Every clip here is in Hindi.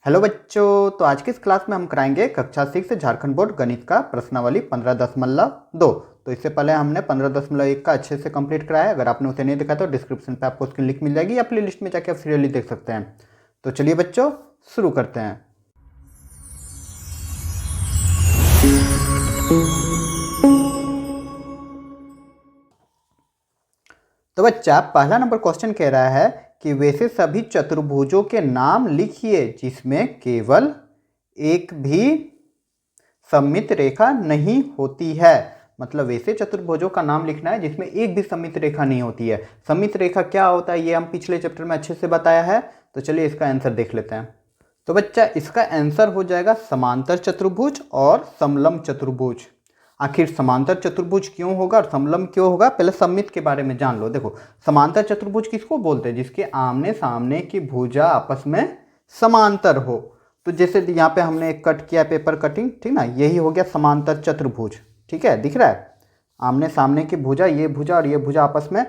हेलो बच्चों, तो आज की इस क्लास में हम कराएंगे कक्षा 6 झारखंड बोर्ड गणित का प्रश्नावली 15.2। तो इससे पहले हमने 15.1 का अच्छे से कंप्लीट कराया है। अगर आपने उसे नहीं देखा तो डिस्क्रिप्शन पे आपको उसकी लिंक मिल जाएगी या प्ले लिस्ट में जाके आप फ्रीली देख सकते हैं। तो चलिए बच्चों शुरू करते हैं। तो बच्चा पहला नंबर क्वेश्चन कह रहा है कि वैसे सभी चतुर्भुजों के नाम लिखिए जिसमें केवल एक भी सममित रेखा नहीं होती है। मतलब वैसे चतुर्भुजों का नाम लिखना है जिसमें एक भी सममित रेखा नहीं होती है। सममित रेखा क्या होता है ये हम पिछले चैप्टर में अच्छे से बताया है। तो चलिए इसका आंसर देख लेते हैं। तो बच्चा इसका आंसर हो जाएगा समांतर चतुर्भुज और समलंब चतुर्भुज। आखिर समांतर चतुर्भुज क्यों होगा और समलंब क्यों होगा, पहले सममित के बारे में जान लो। देखो समांतर चतुर्भुज किसको बोलते हैं? जिसके आमने सामने की भुजा आपस में समांतर हो। तो जैसे यहाँ पे हमने एक कट किया पेपर कटिंग, ठीक ना, यही हो गया समांतर चतुर्भुज। ठीक है, दिख रहा है आमने सामने की भुजा, ये भुजा और ये भुजा आपस में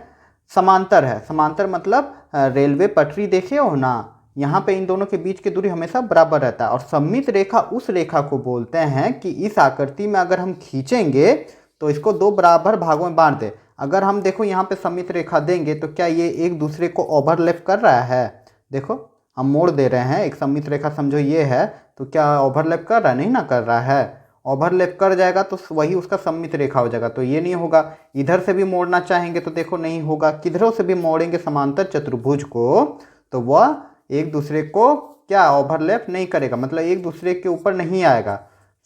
समांतर है। समांतर मतलब रेलवे पटरी देखे हो ना, यहाँ पे इन दोनों के बीच की दूरी हमेशा बराबर रहता है। और सममित रेखा उस रेखा को बोलते हैं कि इस आकृति में अगर हम खींचेंगे तो इसको दो बराबर भागों में बांट दे। अगर हम देखो यहाँ पे सममित रेखा देंगे तो क्या ये एक दूसरे को ओवरलैप कर रहा है? देखो हम मोड़ दे रहे हैं, एक सममित रेखा समझो ये है, तो क्या ओवरलैप कर रहा है? नहीं ना कर रहा है। ओवरलैप कर जाएगा तो वही उसका सममित रेखा हो जाएगा, तो ये नहीं होगा। इधर से भी मोड़ना चाहेंगे तो देखो नहीं होगा। किधरों से भी मोड़ेंगे समांतर चतुर्भुज को तो वह एक दूसरे को क्या ओवरलैप नहीं करेगा, मतलब एक दूसरे के ऊपर नहीं आएगा।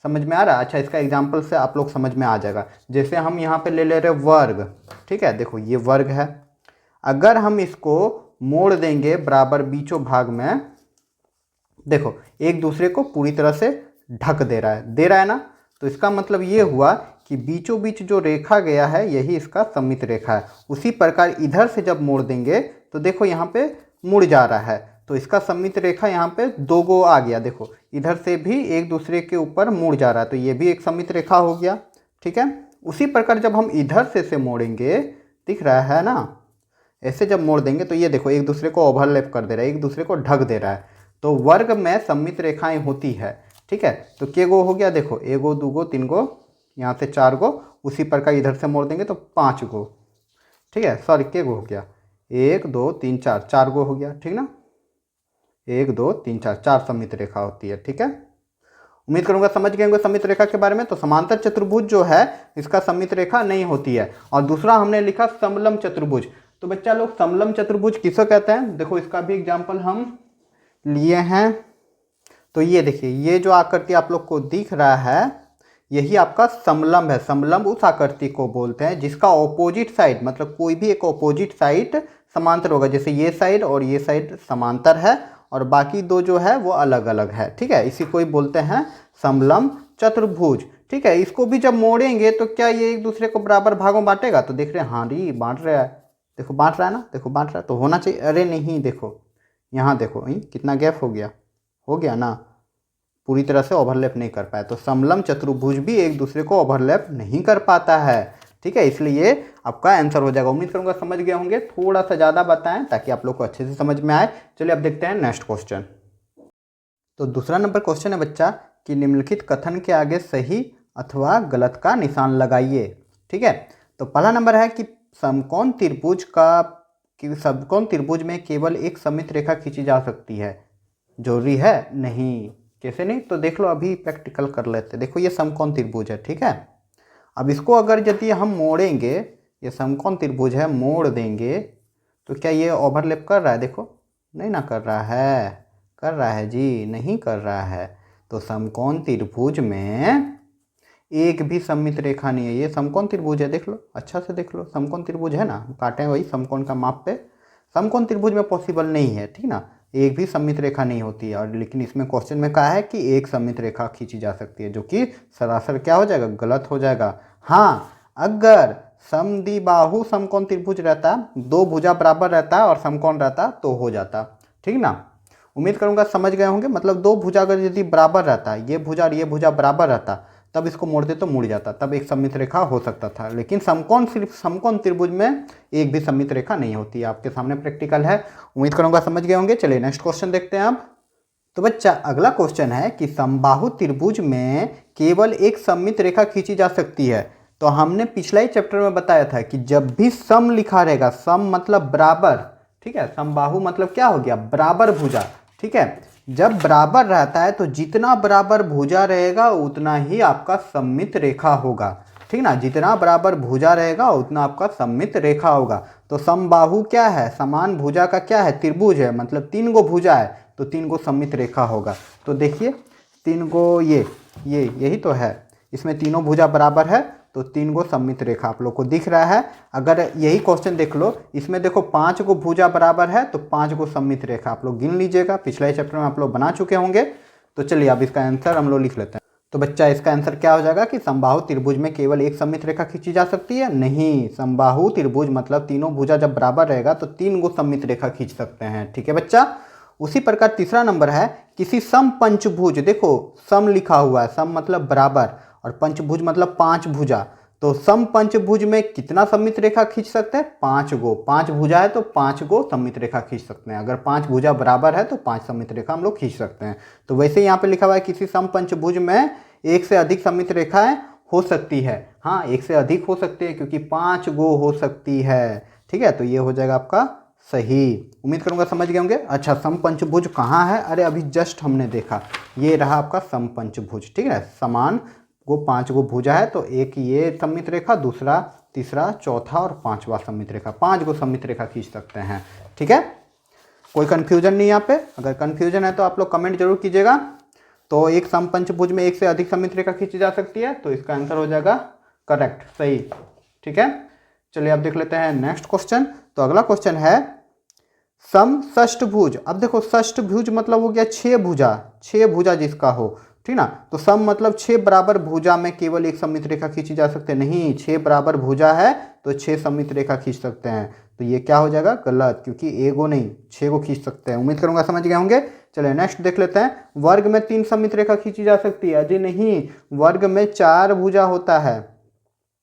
समझ में आ रहा है? अच्छा, इसका एग्जाम्पल से आप लोग समझ में आ जाएगा। जैसे हम यहाँ पे ले रहे वर्ग, ठीक है, देखो ये वर्ग है। अगर हम इसको मोड़ देंगे बराबर बीचों भाग में, देखो एक दूसरे को पूरी तरह से ढक दे रहा है ना। तो इसका मतलब ये हुआ कि बीचों बीच जो रेखा गया है यही इसका सममित रेखा है। उसी प्रकार इधर से जब मोड़ देंगे तो देखो यहाँ पे मुड़ जा रहा है, तो इसका सममित रेखा यहाँ पे दो गो आ गया। देखो इधर से भी एक दूसरे के ऊपर मुड़ जा रहा है, तो ये भी एक सममित रेखा हो गया। ठीक है, उसी प्रकार जब हम इधर से मोड़ेंगे, दिख रहा है ना, ऐसे जब मोड़ देंगे तो ये देखो एक दूसरे को ओवरलैप कर दे रहा है, एक दूसरे को ढक दे रहा है। तो वर्ग में सममित रेखाएं होती है। ठीक है, तो के गो हो गया? देखो एगो दूगो तीन गो, यहाँ से चार गो। उसी प्रकार इधर से मोड़ देंगे तो पाँच गो। ठीक है, सॉरी के गो हो गया? एक दो तीन चार, चार गो हो गया। ठीक ना, एक दो तीन चार, चार सममित रेखा होती है। ठीक है, उम्मीद करूंगा समझ गए होंगे सममित रेखा के बारे में। तो समांतर चतुर्भुज जो है इसका सममित रेखा नहीं होती है। और दूसरा हमने लिखा समलंब चतुर्भुज। तो बच्चा लोग समलंब चतुर्भुज किसे कहते हैं? देखो इसका भी एग्जाम्पल हम लिए हैं। तो ये देखिए, ये जो आकृति आप लोग को दिख रहा है यही आपका समलंब है। समलंब उस आकृति को बोलते हैं जिसका ऑपोजिट साइड, मतलब कोई भी एक ऑपोजिट साइड समांतर होगा। जैसे ये साइड और ये साइड समांतर है और बाकी दो जो है वो अलग अलग है। ठीक है, इसी को ही बोलते हैं समलंब चतुर्भुज। ठीक है, इसको भी जब मोड़ेंगे तो क्या ये एक दूसरे को बराबर भागों बांटेगा? तो देख रहे हैं, हाँ री बांट रहा है। देखो बांट रहा है ना, देखो बांट रहा है, तो होना चाहिए। अरे नहीं, देखो यहाँ देखो कितना गैप हो गया ना, पूरी तरह से ओवरलैप नहीं कर पाया। तो समलंब चतुर्भुज भी एक दूसरे को ओवरलैप नहीं कर पाता है। ठीक है, इसलिए आपका आंसर हो जाएगा। उम्मीद करूंगा समझ गए होंगे। थोड़ा सा ज़्यादा बताएं ताकि आप लोग को अच्छे से समझ में आए। चलिए अब देखते हैं नेक्स्ट क्वेश्चन। तो दूसरा नंबर क्वेश्चन है बच्चा कि निम्नलिखित कथन के आगे सही अथवा गलत का निशान लगाइए। ठीक है, तो पहला नंबर है कि समकोण त्रिभुज में केवल एक सममित रेखा खींची जा सकती है। जरूरी है? नहीं। कैसे नहीं? तो देख लो, अभी प्रैक्टिकल कर लेते। देखो ये समकोण त्रिभुज है। ठीक है, अब इसको अगर यदि हम मोड़ेंगे, ये समकोण त्रिभुज है, मोड़ देंगे तो क्या ये ओवरलैप कर रहा है? देखो नहीं ना कर रहा है। कर रहा है जी? नहीं कर रहा है। तो समकोण त्रिभुज में एक भी सममित रेखा नहीं है। ये समकोण त्रिभुज है, देख लो अच्छा से, देख लो समकोण त्रिभुज है ना, काटे वही समकोण का माप पे। समकोण त्रिभुज में पॉसिबल नहीं है, ठीक ना, एक भी सममित रेखा नहीं होती है। और लेकिन इसमें क्वेश्चन में कहा है कि एक सममित रेखा खींची जा सकती है, जो कि सरासर क्या हो जाएगा? गलत हो जाएगा। हाँ, अगर समद्विबाहु समकोण त्रिभुज रहता, दो भुजा बराबर रहता और समकोण रहता तो हो जाता। ठीक ना, उम्मीद करूंगा समझ गए होंगे। मतलब दो भुजा अगर यदि बराबर रहता, ये भुजा और ये भुजा बराबर रहता, तब इसको मोड़ते तो मुड़ जाता, तब एक सममित रेखा हो सकता था। लेकिन समकोण त्रिभुज में एक भी सममित रेखा नहीं होती। आपके सामने प्रैक्टिकल है, उम्मीद करूंगा समझ गए होंगे। चलिए नेक्स्ट क्वेश्चन देखते हैं आप। तो बच्चा अगला क्वेश्चन है कि समबाहु त्रिभुज में केवल एक सममित रेखा खींची जा सकती है। तो हमने पिछला ही चैप्टर में बताया था कि जब भी सम लिखा रहेगा, सम मतलब बराबर, ठीक है, समबाहु मतलब क्या हो गया, बराबर भुजा, ठीक है। जब बराबर रहता है तो जितना बराबर भुजा रहेगा उतना ही आपका सममित रेखा होगा, ठीक ना। जितना बराबर भुजा रहेगा उतना आपका सममित रेखा होगा। तो समबाहु क्या है, समान भुजा का क्या है, त्रिभुज है, मतलब 3 गो भुजा है तो 3 गो सममित रेखा होगा। तो देखिए 3 गो यही तो है, इसमें तीनों भुजा बराबर है तो 3 गो सममित रेखा आप लोग को दिख रहा है। अगर यही क्वेश्चन देख लो, इसमें देखो 5 गो भुजा बराबर है तो 5 गो सममित रेखा आप लोग गिन लीजिएगा, पिछले चैप्टर में आप लोग बना चुके होंगे। तो चलिए अब इसका आंसर हम लोग लिख लेते हैं। तो बच्चा इसका आंसर क्या हो जाएगा कि समबाहु त्रिभुज में केवल एक सममित रेखा खींची जा सकती है? नहीं, समबाहु त्रिभुज मतलब तीनों भुजा जब बराबर रहेगा तो 3 गो सममित रेखा खींच सकते हैं, ठीक है बच्चा। उसी प्रकार तीसरा नंबर है, किसी सम पंचभुज, देखो सम लिखा हुआ है, सम मतलब बराबर और पंचभुज मतलब 5 भुजा, तो सम पंचभुज में कितना सममित रेखा खींच सकते हैं? 5 गो। 5 भुजा है तो 5 गो सममित रेखा खींच सकते हैं। अगर 5 भुजा बराबर है तो 5 सममित रेखा हम लोग खींच सकते हैं। तो वैसे ही यहाँ पे लिखा हुआ है किसी सम पंचभुज में एक से अधिक सममित रेखाएं हो सकती है। हाँ, एक से अधिक हो सकती है क्योंकि 5 गो हो सकती है, ठीक है। तो ये हो जाएगा आपका सही। उम्मीद करूंगा समझ गए होंगे। अच्छा, सम पंचभुज कहाँ है? अरे अभी जस्ट हमने देखा, ये रहा आपका सम पंचभुज, ठीक है। समान वो 5 गो भुजा है तो एक ये सममित रेखा, दूसरा, तीसरा, चौथा और 5वां सममित रेखा, 5 गो सममित रेखा खींच सकते हैं, ठीक है। कोई कन्फ्यूजन नहीं यहाँ पे? अगर कन्फ्यूजन है तो आप लोग कमेंट जरूर कीजिएगा। तो एक सम पंचभुज में एक से अधिक सममित रेखा खींची जा सकती है, तो इसका आंसर हो जाएगा करेक्ट, सही, ठीक है। चलिए अब देख लेते हैं नेक्स्ट क्वेश्चन। तो अगला क्वेश्चन है सम षष्ठभुज। अब देखो षष्ठभुज मतलब हो गया 6 भुजा, 6 भुजा जिसका हो, ठीक ना। तो सम मतलब 6 बराबर भुजा में केवल एक सममित रेखा खींची जा सकते हैं? नहीं, 6 बराबर भुजा है तो 6 सममित रेखा खींच सकते हैं। तो ये क्या हो जाएगा, गलत, क्योंकि एगो नहीं 6 को खींच सकते हैं। उम्मीद करूंगा समझ गए होंगे। चलिए नेक्स्ट देख लेते हैं। वर्ग में 3 सममित रेखा खींची जा सकती है? जी नहीं, वर्ग में 4 भुजा होता है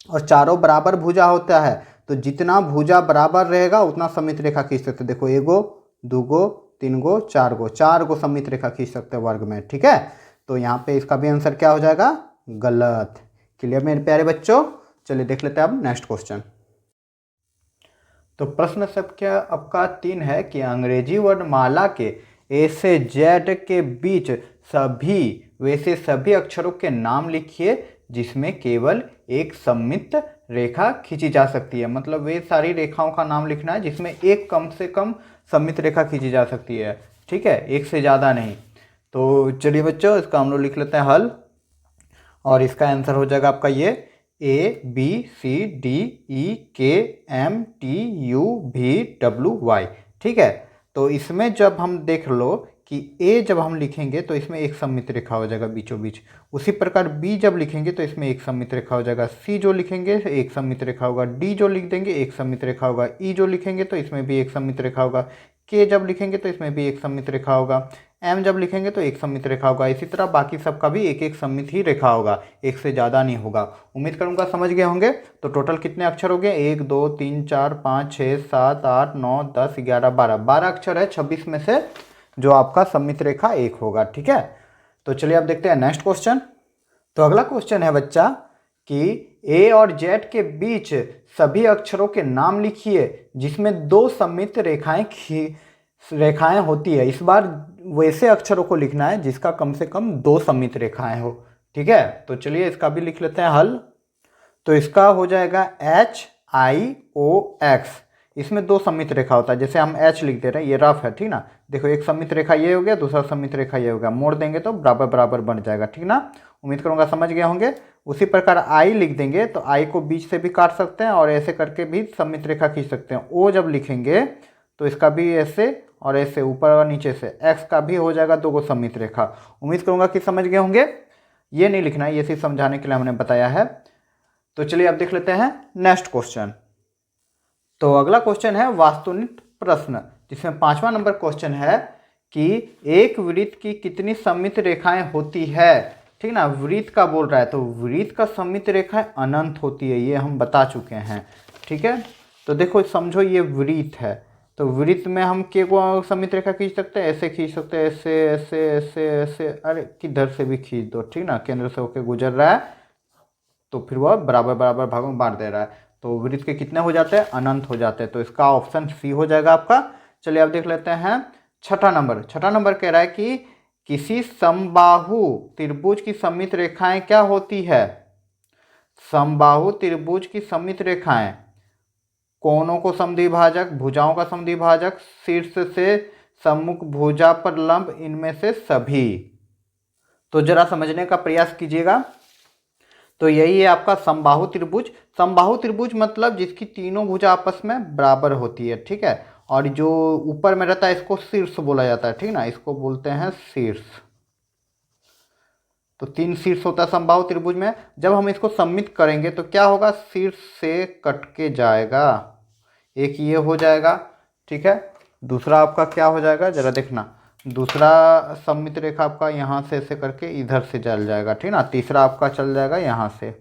और चारों बराबर भुजा होता है, तो जितना भुजा बराबर रहेगा उतना सममित रेखा खींच सकते हैं। देखो एगो, 2 गो, 3 गो, 4 गो, 4 गो सममित रेखा खींच सकते हैं वर्ग में, ठीक है। तो यहाँ पे इसका भी आंसर क्या हो जाएगा, गलत। क्लियर मेरे प्यारे बच्चों। चलिए देख लेते हैं अब नेक्स्ट क्वेश्चन। तो प्रश्न संख्या आपका 3 है कि अंग्रेजी वर्णमाला के ए से जेड के बीच वैसे सभी अक्षरों के नाम लिखिए जिसमें केवल एक सममित रेखा खींची जा सकती है। मतलब वे सारी रेखाओं का नाम लिखना है जिसमें एक कम से कम सममित रेखा खींची जा सकती है, ठीक है, एक से ज़्यादा नहीं। तो चलिए बच्चों इसका हम लोग लिख लेते हैं हल, और इसका आंसर हो जाएगा आपका ये ABCDEKMTUVWY, ठीक है। तो इसमें जब हम देख लो कि ए जब हम लिखेंगे तो इसमें एक सममित रेखा हो जाएगा बीचों बीच, उसी प्रकार बी जब लिखेंगे तो इसमें एक सममित रेखा हो जाएगा, सी जो लिखेंगे एक सममित रेखा होगा, डी जो लिख देंगे एक सममित रेखा होगा, ई जो लिखेंगे तो इसमें भी एक सममित रेखा होगा, के जब लिखेंगे तो इसमें भी एक सममित रेखा होगा, एम जब लिखेंगे तो एक सममित रेखा होगा। इसी तरह बाकी सबका भी एक एक सममित ही रेखा होगा, एक से ज़्यादा नहीं होगा। उम्मीद करूंगा समझ गए होंगे। तो टोटल कितने अक्षर हो गए, 1 2 3 4 5 6 7 8 9 10 11 12, 12 अक्षर है 26 में से जो आपका सममित रेखा एक होगा, ठीक है। तो चलिए अब देखते हैं नेक्स्ट क्वेश्चन। तो अगला क्वेश्चन है बच्चा कि ए और जेड के बीच सभी अक्षरों के नाम लिखिए जिसमें 2 सममित रेखाएं होती है। इस बार वैसे अक्षरों को लिखना है जिसका कम से कम 2 सममित रेखाएं हो, ठीक है। तो चलिए इसका भी लिख लेते हैं हल। तो इसका हो जाएगा HIOX, इसमें 2 सममित रेखा होता है। जैसे हम H लिख दे रहे हैं, ये रफ है, ठीक ना। देखो एक सममित रेखा ये हो गया, दूसरा सममित रेखा ये हो गया, मोड़ देंगे तो बराबर बराबर बन जाएगा, ठीक ना। उम्मीद करूंगा समझ गए होंगे। उसी प्रकार I लिख देंगे तो I को बीच से भी काट सकते हैं और ऐसे करके भी सममित रेखा खींच सकते हैं। O जब लिखेंगे तो इसका भी ऐसे और ऐसे ऊपर और नीचे से, X का भी हो जाएगा 2 गो सममित रेखा। उम्मीद करूंगा कि समझ गए होंगे। ये नहीं लिखना है, ये सिर्फ समझाने के लिए हमने बताया है। तो चलिए अब देख लेते हैं नेक्स्ट क्वेश्चन। तो अगला क्वेश्चन है वास्तुनिष्ठ प्रश्न, जिसमें 5वां नंबर क्वेश्चन है कि एक वृत्त की कितनी सममित रेखाएं होती है, ठीक ना। वृत्त का बोल रहा है तो वृत्त का सममित रेखाएं अनंत होती है, ये हम बता चुके हैं, ठीक है। तो देखो समझो ये वृत्त है, तो वृत्त में हम के को सममित रेखा खींच सकते हैं, ऐसे खींच सकते हैं, ऐसे ऐसे ऐसे ऐसे, अरे किधर से भी खींच दो, ठीक ना, केंद्र से होकर गुजर रहा है तो फिर वह बराबर बराबर भागों में बांट दे रहा है, तो वृत्त के कितने हो जाते हैं, अनंत हो जाते हैं। तो इसका ऑप्शन सी हो जाएगा आपका। चलिए अब देख लेते हैं छठा नंबर कह रहा है कि किसी समबाहु त्रिभुज की सममित रेखाएं क्या होती है। समबाहु त्रिभुज की सममित रेखाएं कोणों को समद्विभाजक, भुजाओं का समद्विभाजक, शीर्ष से सम्मुख भुजा पर लंब, इनमें से सभी। तो जरा समझने का प्रयास कीजिएगा। तो यही है आपका समबाहु त्रिभुज। समबाहु त्रिभुज मतलब जिसकी तीनों भुजा आपस में बराबर होती है, ठीक है, और जो ऊपर में रहता है इसको शीर्ष बोला जाता है, ठीक ना, इसको बोलते हैं शीर्ष। तो 3 शीर्ष होता है समबाहु त्रिभुज में। जब हम इसको सममित करेंगे तो क्या होगा, शीर्ष से कट के जाएगा, एक ये हो जाएगा, ठीक है। दूसरा आपका क्या हो जाएगा, जरा देखना, दूसरा सममित रेखा आपका यहाँ से ऐसे करके इधर से चल जाएगा, ठीक ना। तीसरा आपका चल जाएगा यहाँ से।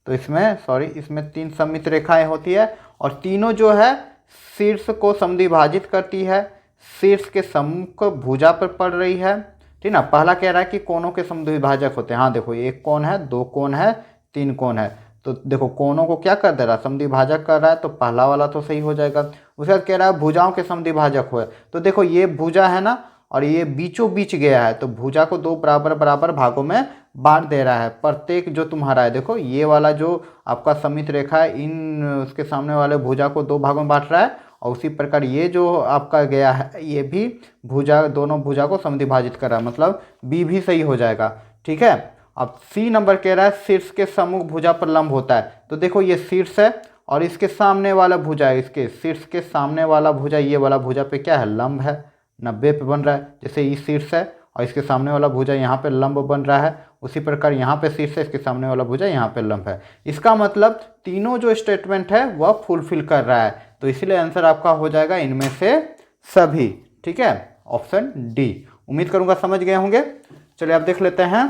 तो इसमें 3 सममित रेखाएं होती है और तीनों जो है शीर्ष को समद्विभाजित करती है, शीर्ष के सम्मुख भुजा पर पड़ रही है, ठीक ना। पहला कह रहा है कि कोणों के समद्विभाजक होते हैं। हाँ देखो, एक कोण है, 2 कोण है, 3 कोण है। तो देखो कोणों को क्या कर दे रहा है, समद्विभाजक कर रहा है, तो पहला वाला तो सही हो जाएगा। उसके बाद कह रहा है भुजाओं के समद्विभाजक हुए, तो देखो ये भुजा है ना, और ये बीचों बीच गया है, तो भुजा को 2 बराबर बराबर भागों में बांट दे रहा है। प्रत्येक जो तुम्हारा है, देखो ये वाला जो आपका सममित रेखा है, इन उसके सामने वाले भुजा को 2 भागों में बांट रहा है, और उसी प्रकार ये जो आपका गया है ये भी भुजा, दोनों भुजा को समद्विभाजित कर रहा है, मतलब बी भी सही हो जाएगा, ठीक है। अब सी नंबर कह रहा है शीर्ष के सम्मुख भुजा पर लंब होता है। तो देखो ये शीर्ष है और इसके सामने वाला भुजा है, इसके शीर्ष के सामने वाला भुजा, ये वाला भुजा पे क्या है, लंब है, 90 पे बन रहा है। जैसे ये शीर्ष है और इसके सामने वाला भुजा यहाँ पे लंब बन रहा है, उसी प्रकार यहाँ पे शीर्ष है, इसके सामने वाला भुजा यहाँ पे लंब है। इसका मतलब तीनों जो स्टेटमेंट है वह फुलफिल कर रहा है, तो इसलिए आंसर आपका हो जाएगा इनमें से सभी, ठीक है, ऑप्शन डी। उम्मीद करूंगा समझ गए होंगे। चलिए आप देख लेते हैं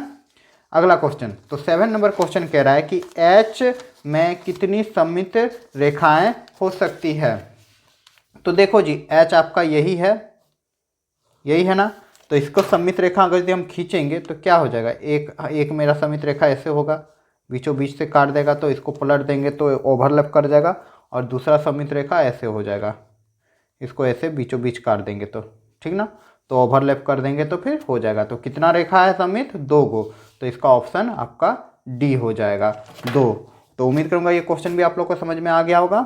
अगला क्वेश्चन। तो 7 नंबर क्वेश्चन कह रहा है कि एच में कितनी सममित रेखाएं हो सकती है। तो देखो जी, एच आपका यही है ना, तो इसको सममित रेखा अगर यदि हम खींचेंगे तो क्या हो जाएगा, एक मेरा सममित रेखा ऐसे होगा, बीचों बीच से काट देगा, तो इसको पलट देंगे तो ओवरलैप कर जाएगा, और दूसरा सममित रेखा ऐसे हो जाएगा, इसको ऐसे बीचों बीच काट देंगे तो, ठीक ना, तो ओवरलैप कर देंगे तो फिर हो जाएगा। तो कितना रेखा है सममित, 2 गो, तो इसका ऑप्शन आपका डी हो जाएगा, 2। तो उम्मीद करूंगा ये क्वेश्चन भी आप लोग को समझ में आ गया होगा।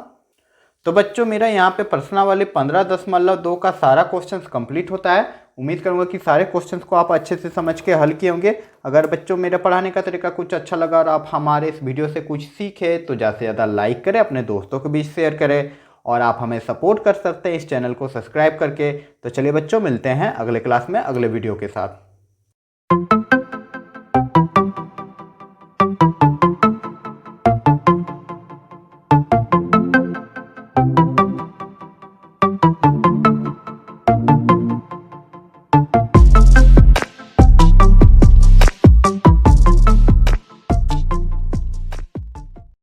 तो बच्चों मेरा यहाँ पे प्रश्नावली 15.2 का सारा क्वेश्चंस कंप्लीट होता है। उम्मीद करूंगा कि सारे क्वेश्चंस को आप अच्छे से समझ के हल किए होंगे। अगर बच्चों मेरे पढ़ाने का तरीका कुछ अच्छा लगा और आप हमारे इस वीडियो से कुछ सीखे तो ज़्यादा से ज़्यादा लाइक करें, अपने दोस्तों के बीच शेयर करें, और आप हमें सपोर्ट कर सकते हैं इस चैनल को सब्सक्राइब करके। तो चलिए बच्चों, मिलते हैं अगले क्लास में अगले वीडियो के साथ।